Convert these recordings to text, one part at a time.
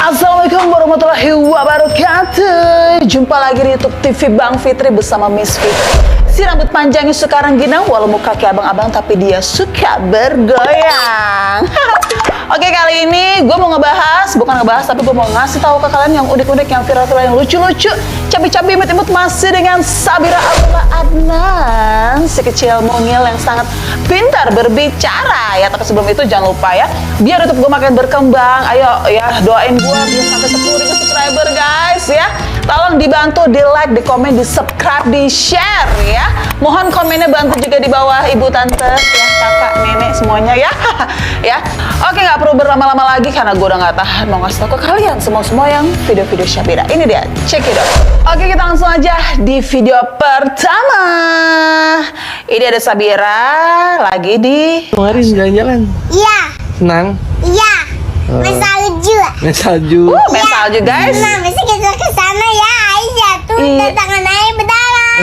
Assalamualaikum warahmatullahi wabarakatuh. Jumpa lagi di YouTube TV Bang Fitri bersama Miss Fitri. Si rambut panjangnya suka rengginang, walau muka kayak abang-abang tapi dia suka bergoyang. Oke, kali ini gue mau bukan ngebahas, tapi gue mau ngasih tahu ke kalian yang unik-unik, yang viral-viral, yang lucu-lucu, cabi-cabi, imut-imut, masih dengan Sabira Abdullah Adnan, si kecil mungil yang sangat pintar berbicara ya. Tapi sebelum itu jangan lupa ya, biar YouTube gue makin berkembang, ayo ya doain gue biar sampai 10.000 subscriber guys ya. Tolong dibantu di like, di komen, di subscribe, di share ya. Mohon komennya bantu juga di bawah ibu, tante, ya, kakak, nenek semuanya ya. Ya. Oke, nggak perlu berlama-lama lagi karena gue udah nggak tahan mau ngasih tau ke kalian semua yang video-video Sabira. Ini dia, check it out. Oke, kita langsung aja di video pertama. Ini ada Sabira lagi di kemarin jalan-jalan. Iya. Senang? Iya. Main salju. Main salju. Main salju guys. Nah, bisa kita ke sana ya. Ayo jatuh, Iya. tangan ayah berdarah.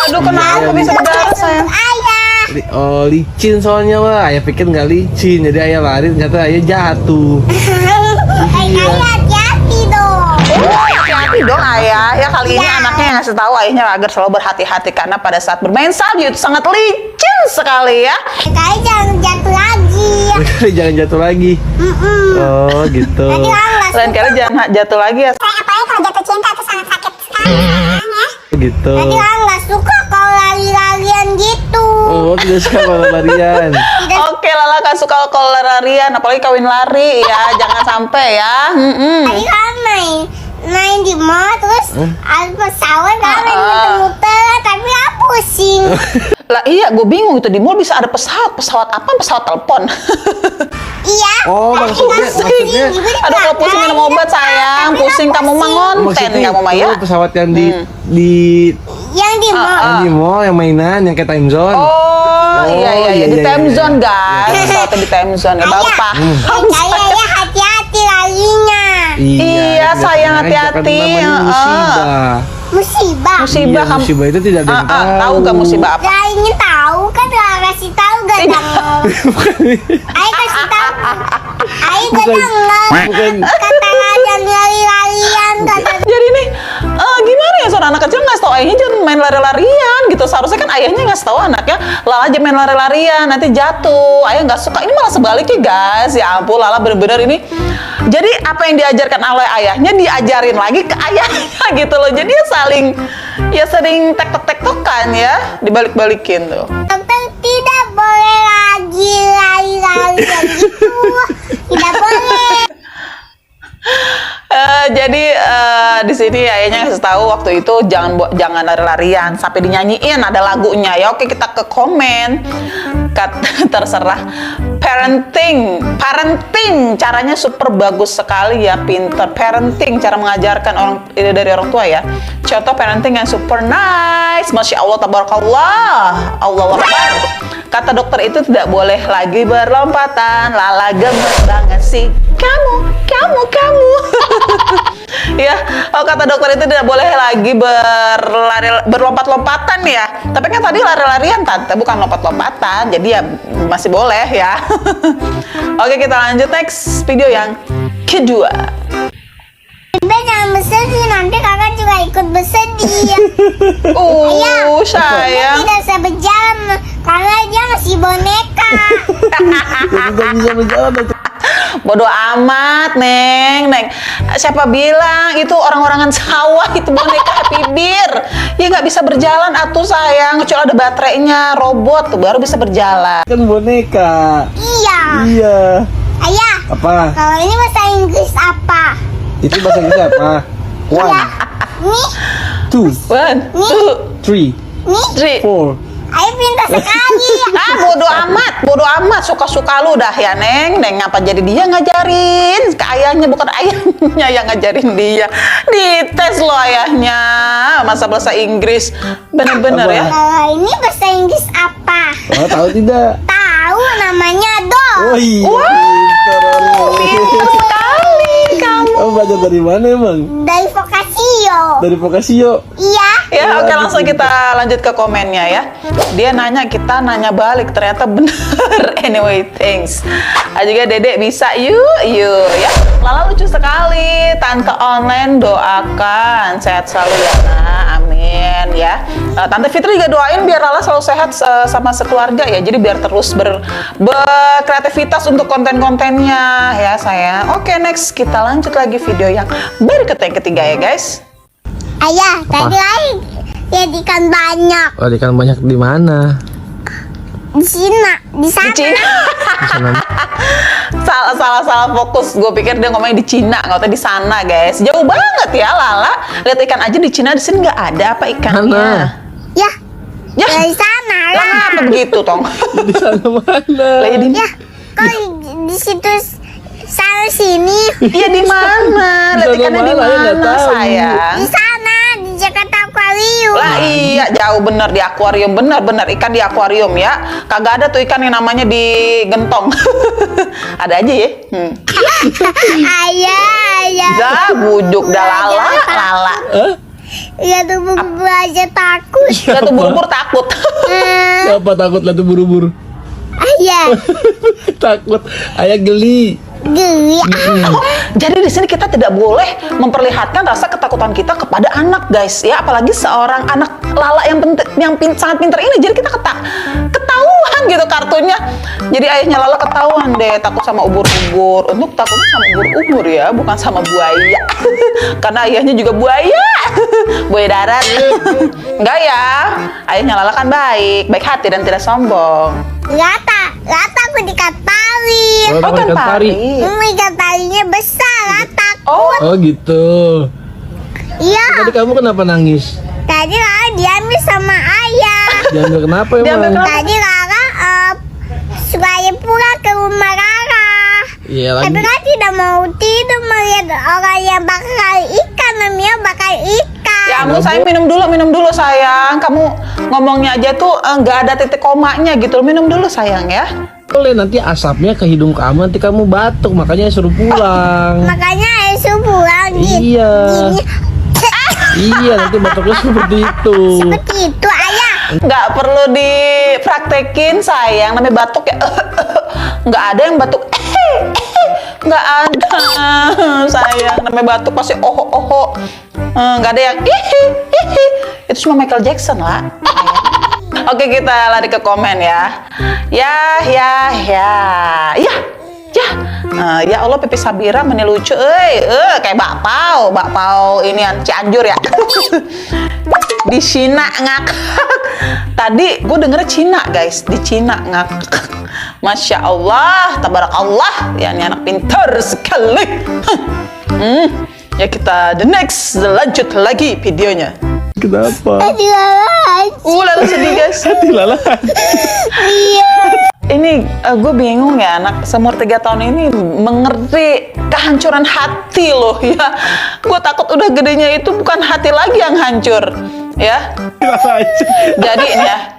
Aduh, kenapa bisa berdarah sayang? Ayah. Oh, licin soalnya mah. Ayah pikir nggak licin, jadi ayah lari ternyata ayah jatuh. Ayah hati-hati dong. Hati-hati dong ayah. Ya kali ini Iya. anaknya yang ngasih tahu ayahnya agar selalu berhati-hati karena pada saat bermain salju itu sangat licin sekali ya. Ayah jangan jatuh lagi. Jangan jatuh lagi. Oh, gitu. Nanti orang nggak Lain kali jangan jatuh lagi ya. suka. Apalagi kalau jatuh cinta itu sangat sakit sekali ya. Gitu. Nanti orang nggak suka kalau lari-larian gitu. Oh, tidak suka kalau larian. Oke, Lala gak suka kalau larian, apalagi kawin lari ya. Jangan sampai ya. Tadi kan main di mall terus ada pesawat kan main muter-muter tapi aku pusing. Lah iya, gue bingung itu di mall bisa ada pesawat apa? Pesawat telepon. Iya. Oh, maksudnya Aduh, kalau pusing minum obat sayang, pusing kamu mah ngonten kamu mah ya. itu pesawat yang di Yang di mall. yang di mall, yang mainan, yang kayak time zone. Oh, iya di iya, time iya. zone guys. Pesawatnya di time zone ya, baru paham. Ayah hati-hati larinya. Iya, sayang, jangan, hati-hati. namanya musibah. Musibah. Musibah Iya, kamu. musibah itu tidak ada yang Tahu gak musibah apa? Gak ingin tahu kan gak kasih tahu gak dengar. Ayah kasih tahu. Ayah gak dengar. Bukan. Kata jangan lari-larian kata. Jadi nih, gimana ya seorang anak kecil ngasih tau ayahnya jangan main lari-larian gitu. Seharusnya kan ayahnya ngasih tau anaknya, Lala aja main lari-larian, nanti jatuh. Ayah nggak suka. Ini malah sebaliknya guys. Ya ampun, Lala bener-bener ini. Jadi apa yang diajarkan oleh ayahnya diajarin lagi ke ayahnya gitu loh. Jadi ya sering tek-tek-tektokan ya, dibalik-balikin tuh. Dokter tidak boleh lagi lari-larian gitu. Tidak boleh. Jadi di sini ayahnya ngasih tahu waktu itu jangan lari-larian sampai dinyanyiin ada lagunya ya. Oke, kita ke komen. Terserah. Parenting caranya super bagus sekali ya, pinter. Parenting, cara mengajarkan dari orang tua ya. Contoh parenting yang super nice, masya Allah, tabarakallah, Allahu Akbar. Kata dokter itu tidak boleh lagi berlompatan. Lala gemes banget sih. Kamu. Ya, kata dokter itu tidak boleh lagi berlompat-lompatan ya. Tapi kan tadi lari-larian tante, bukan lompat-lompatan. Jadi ya masih boleh ya. Oke, kita lanjut next video yang kedua. Bebe jangan bersedih, nanti kakak juga ikut bersedih. Ayah, Sayang. dia tidak bisa berjalan karena dia masih boneka. Tidak bisa berjalan. Bodoh amat, Neng. Siapa bilang itu orang-orangan sawah itu boneka Happy Bear? Ya nggak bisa berjalan atuh sayang, kecuali ada baterainya, robot tuh baru bisa berjalan. Kan boneka. Iya. Iya. Ayah, Apa? kalau ini bahasa Inggris apa? Itu bahasa Inggris apa? One, Nih, two, 1, 2, three, 3. 4. ayah pintar sekali. Bodoh amat, suka-suka lu dah ya, Neng. Ngapa jadi dia ngajarin? Ke ayahnya, bukan ayahnya yang ngajarin dia. Dites lo ayahnya, masa bahasa Inggris. Bener-bener Apa? ya. Kalau ini bahasa Inggris apa? Oh, tahu tidak? Tahu namanya dog. Oh iya. Pintar sekali kamu. Kamu belajar dari mana emang? Dari Vokasio. Dari Vokasio. Iya. Ya, oke, langsung kita lanjut ke komennya ya. Dia nanya, kita nanya balik, ternyata bener. Anyway, thanks. Juga Dedek bisa, yuk ya. Lala lucu sekali, tante online doakan sehat selalu ya nak, amin ya. Tante Fitri juga doain biar Lala selalu sehat sama sekeluarga ya. Jadi biar terus berkreativitas untuk konten-kontennya ya sayang. Oke, next kita lanjut lagi video yang berikut yang ketiga ya guys. Ayah, tadi lain lihat ikan banyak Oh, ikan banyak di mana? di Cina, di sana. Di Cina. Di sana. salah fokus. Gue pikir dia ngomongnya di Cina, nggak tahu di sana guys. Jauh banget ya Lala. Lihat ikan aja di Cina, di sini nggak ada apa ikannya. Mana? Ya, Ya, dari sana lah. kenapa begitu tong? Di sana mana? Lah ya di Ya, kok di situ sana sini? Iya di mana? Lihat Di sana ikannya di mana? Ya, nggak mana tahu. sayang? Di sana, di Jakarta Aquarium. Lah iya jauh bener di akuarium, bener ikan di akuarium ya. Kagak ada tuh ikan yang namanya di gentong. Ada aja ya. Ayah. Dah bujuk dah Lala. Hah? Ya tuh buru aja takut. Ya tuh buru-buru takut. Siapa takut lah tuh buru-buru? Ayah, Takut. Ayah geli. geli. Jadi di sini kita tidak boleh memperlihatkan rasa ketakutan kita kepada anak, guys. Ya, apalagi seorang anak Lala yang sangat pintar ini. Jadi kita ketahuan gitu kartunya. Jadi ayahnya Lala ketahuan deh takut sama ubur-ubur. Untuk takutnya sama ubur-ubur ya, bukan sama buaya. Karena ayahnya juga buaya. Buaya darat. Enggak ya. Ayahnya Lala kan baik hati dan tidak sombong. Gak takut ikan pari. Oh, Oh, kan ikan pari. pari. Ikan parinya besar, gak takut. Oh, Oh gitu. Iya, Tadi kamu kenapa nangis? tadi Lara diambil sama ayah. Diambil kenapa Diambil emang? kenapa? Tadi Lara supaya pulang ke rumah Lara. Iya Tapi lagi. kan tidak mau tidur melihat orang yang bakal ikan, namanya bakal ikan. ya ampun, saya minum dulu sayang. Kamu ngomongnya aja tuh nggak ada titik komanya gitu. Minum dulu sayang ya. Boleh nanti asapnya ke hidung kamu, nanti kamu batuk, makanya suruh pulang. Makanya ayah suruh pulang gitu. Iya. Gini, Iya, nanti batuknya seperti itu. seperti itu ayah. Nggak perlu dipraktekin sayang. Namanya batuk ya. Nggak ada yang batuk. Nggak ada sayang. Namanya batuk pasti oho. Nggak ada yang itu cuma Michael Jackson lah. Oke, kita lari ke komen ya. Ya. Ya Allah, Pipi Sabira meni lucu, kayak bakpao ini yang Cianjur ya. Di Cina ngakak. Tadi gue dengernya Cina guys, di Cina ngakak. Masya Allah, tabarakallah, ya ini anak pintar sekali. Ya kita lanjut lagi videonya. Kenapa? Tadi Lara Lalu sedih guys. Lala. Ini gue bingung ya, anak seumur 3 tahun ini mengerti kehancuran hati loh ya. Gue takut udah gedenya itu bukan hati lagi yang hancur ya.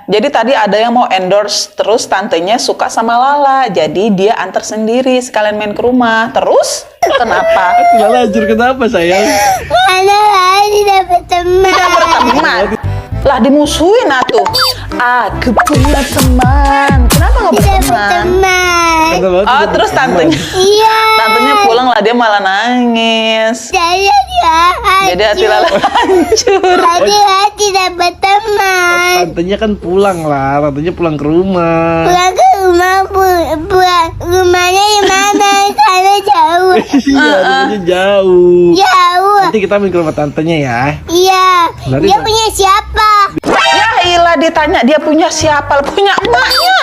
Jadi tadi ada yang mau endorse, terus tantenya suka sama Lala, jadi dia antar sendiri sekalian main ke rumah. Terus kenapa? Lala hancur kenapa sayang? mana lagi dapat teman. Tidak berteman. Lah dimusuhin atuh. Aku punya teman. Kenapa nggak Dapat berteman? teman. Oh, terus Iya. tantenya pulang lah, dia malah nangis. Jadi Jadi hati Lala hancur. Tadi hati dapat teman. Tantenya kan pulang lah, tantenya pulang ke rumah. Pulang ke rumah, pulang rumahnya di mana? Sana jauh. Iya, rumahnya jauh. Jauh. Nanti kita main ke rumah tantenya ya. Iya. Berarti Dia tak- punya siapa? Ya ilah, ditanya dia punya siapa? Punya emaknya.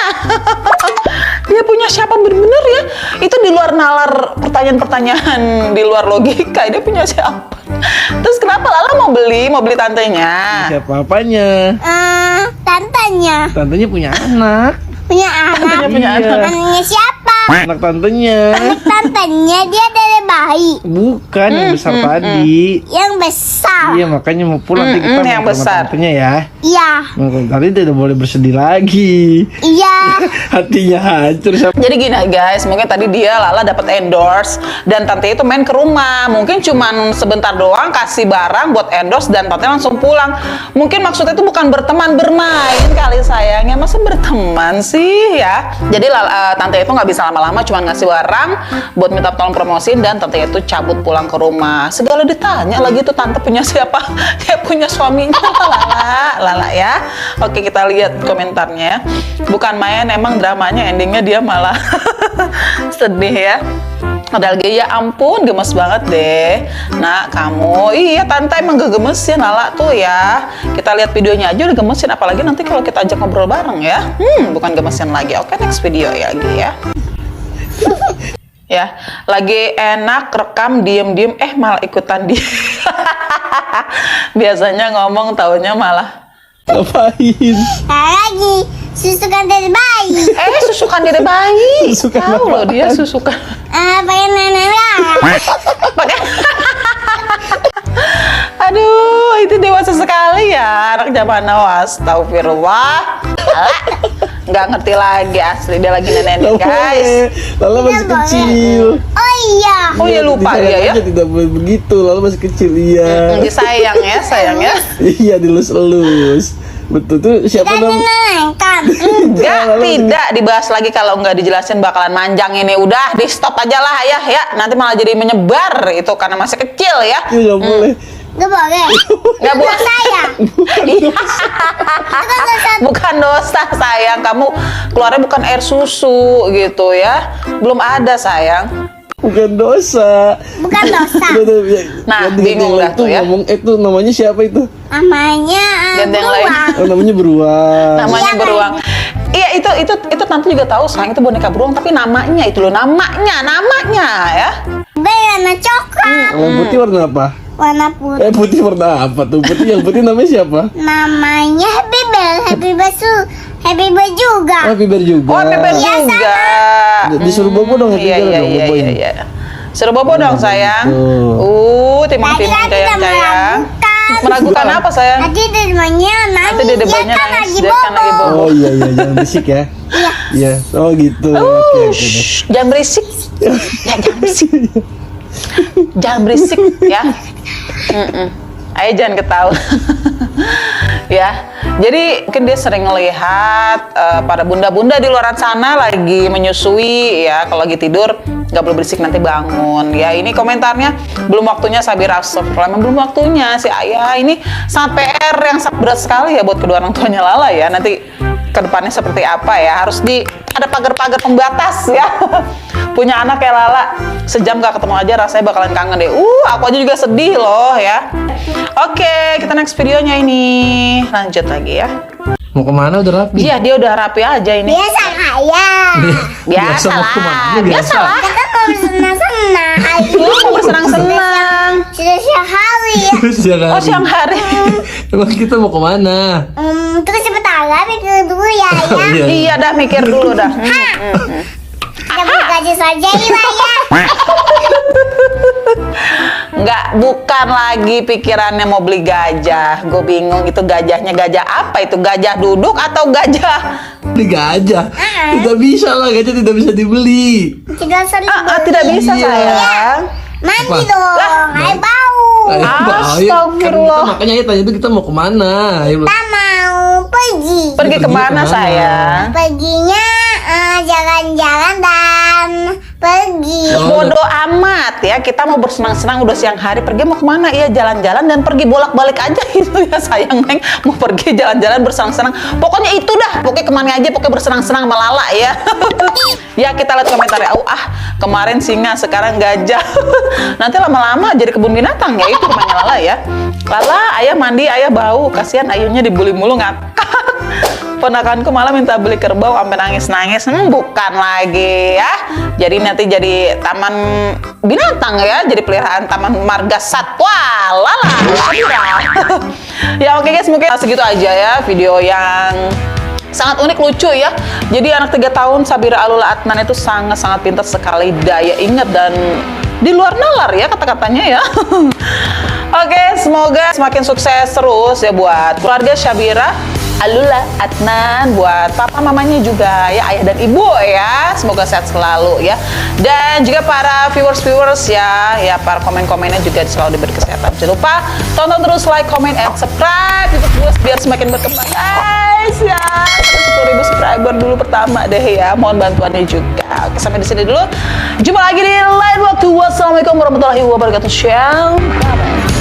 Dia punya siapa bener-bener ya? Itu di luar nalar pertanyaan-pertanyaan, di luar logika. Dia punya siapa? Terus kenapa Lala mau beli tantenya? Siapa apanya? Tantenya. Tantenya punya anak. Punya anak. Punya Iya. anak. Anaknya siapa? Anak tantenya. Tantenya dia dari bayi. Bukan yang besar tadi. Yang besar. Iya, makanya mau pulang nanti kita yang main ke rumah besar. tantenya ya. Iya. Tadi tidak boleh bersedih lagi. Iya. Hatinya hancur. Jadi gini guys, mungkin tadi dia Lala dapat endorse dan tante itu main ke rumah. Mungkin cuman sebentar doang kasih barang buat endorse dan tante langsung pulang. Mungkin maksudnya itu bukan berteman, bermain kali sayangnya. Masa berteman sih ya? Jadi tante itu nggak bisa lama-lama, cuman ngasih barang buat minta tolong promosiin dan tante itu cabut pulang ke rumah. Segala ditanya lagi tuh tante punya siapa? Dia punya suaminya. Lala ya. Oke, kita lihat komentarnya. Bukan main, emang dramanya endingnya dia malah sedih ya. Ada lagi, ya ampun gemes banget deh. Nah kamu, iya tante emang gemesin Lala tuh ya. Kita lihat videonya aja udah gemesin, apalagi nanti kalau kita ajak ngobrol bareng ya. Bukan gemesin lagi. Oke, next video ya lagi ya. Ya, lagi enak rekam diem-diem, malah ikutan dia. Biasanya ngomong taunya malah Ngapain? Lagi susukan dari bayi. Susukan diri bayi. Susukan Tahu apa? loh dia susukan. Pakai nenek. Pakai. Aduh, itu dewasa sekali ya anak zaman now. Astagfirullah. Nggak ngerti lagi asli, dia lagi nenek guys. Lala masih Tidak kecil. Oh iya. Oh ya lupa Disayang ya. aja, tidak boleh begitu. Lala masih kecil, iya. Disayang ya, sayang ya. Iya, dilus-elus. Betul tuh siapa Dan namanya? menenangkan. Enggak, tidak dibahas lagi kalau nggak dijelasin bakalan manjang ini. Udah, di stop aja lah ya. Nanti malah jadi menyebar itu karena masih kecil ya. Iya, nggak boleh. Gak boleh. Nggak Bukan boleh. saya. Iya. Bukan dosa. Bukan dosa sayang, kamu keluarnya bukan air susu gitu ya. Belum ada sayang. Bukan dosa. Bukan dosa. Nah, Ganti-ganti bingung yang dah lain tuh ya. Ngomong, itu namanya siapa itu? Namanya Ganti yang lain. beruang. Oh, namanya beruang. Namanya Iya, beruang. Iya, itu tante juga tahu sayang, itu boneka beruang, tapi namanya itu loh, namanya ya. Warna coklat. Yang putih warna apa? Warna putih. Putih warna apa tuh? Putih, yang putih namanya siapa? Namanya Happy Bear. Happy Bear Happy Bear juga. Happy Bear juga. Oh, Pepe Iya, juga. Disuruh bobo dong Happy Iya, Bear iya, dong, iya, boboin. iya. Suruh bobo dong sayang. Gitu. Timang-timang Tadi tidak sayang. meragukan. Meragukan apa sayang? Tadi dedemanya nangis. Nanti dedemanya Dia kan nangis, lagi dia kan lagi bobo. bobo. Oh iya, jangan berisik ya. Iya. Oh gitu. Oke, oke. Shh, jangan berisik. Ya, jangan berisik. Jangan berisik ya. Ayo jangan ketawa. Ya, jadi mungkin dia sering melihat para bunda-bunda di luar sana lagi menyusui ya. Kalau lagi tidur nggak boleh berisik, nanti bangun. Ya, ini komentarnya belum waktunya Sabira, astagfirullah, memang belum waktunya si ayah. Ini sangat PR yang sangat berat sekali ya buat kedua orang tuanya Lala ya. Nanti kedepannya seperti apa ya, harus ada pagar-pagar pembatas ya. Punya anak kayak Lala, sejam gak ketemu aja rasanya bakalan kangen deh. Aku aja juga sedih loh ya. Oke, kita next videonya ini. Lanjut lagi ya. Mau kemana udah rapi? Iya, dia udah rapi aja ini. Biasa kaya. Biasa mau lah. kemana? Biasa lah. Kita mau bersenang-senang. Lu mau bersenang-senang. Sudah siang hari ya. Siang hari. Oh, siang hari. Emang kita mau kemana? Terus sebentar mikir dulu ya. Oh, iya. Iya dah, mikir dulu dah. Kita beli gaji saja ya. Enggak, bukan lagi pikirannya mau beli gajah. Gue bingung itu gajahnya gajah apa itu? Gajah duduk atau gajah? Beli gajah. Tidak bisa lah, gajah tidak bisa dibeli. Tidak senang. Tidak bisa Iya. sayang. Mandi Apa? dong. Lah. Air bau. Astagfirullah. Kan makanya tanya itu kita mau kemana? Ayo, Kita mau pergi. Pergi kemana sayang? Perginya jalan-jalan dan pergi. Oh. Bodoh amat ya, kita mau bersenang-senang udah siang hari, pergi mau kemana? Iya jalan-jalan dan pergi bolak-balik aja gitu ya sayang Neng. Mau pergi jalan-jalan bersenang-senang, pokoknya itu dah, pokoknya kemana aja, pokoknya bersenang-senang sama Lala ya. Ya kita lihat komentarnya. Kemarin singa, sekarang gajah. Nanti lama-lama jadi kebun binatang ya, itu rumahnya Lala ya. Lala, ayah mandi, ayah bau, kasihan ayunya dibully mulu ngakak. Ponakanku malah minta beli kerbau sampai nangis-nangis. Bukan lagi ya. Jadi nanti jadi taman binatang ya, jadi peliharaan taman marga satwa. Lala. Ya oke guys, mungkin segitu aja ya video yang sangat unik, lucu ya. Jadi anak 3 tahun Sabira Alula Adnan itu sangat-sangat pintar sekali, daya ingat dan di luar nalar ya kata-katanya ya. Oke, semoga semakin sukses terus ya buat keluarga Syabira, Alula, Adnan, buat papa mamanya juga ya, ayah dan ibu ya. Semoga sehat selalu ya. Dan juga para viewers ya, para komen-komennya juga selalu diberi kesehatan. Jangan lupa tonton terus, like, comment, and subscribe YouTube gue biar semakin berkembang guys ya. 10.000 subscriber dulu pertama deh ya. Mohon bantuannya juga. Oke, sampai di sini dulu. Jumpa lagi di lain waktu. Wassalamualaikum warahmatullahi wabarakatuh. Bye.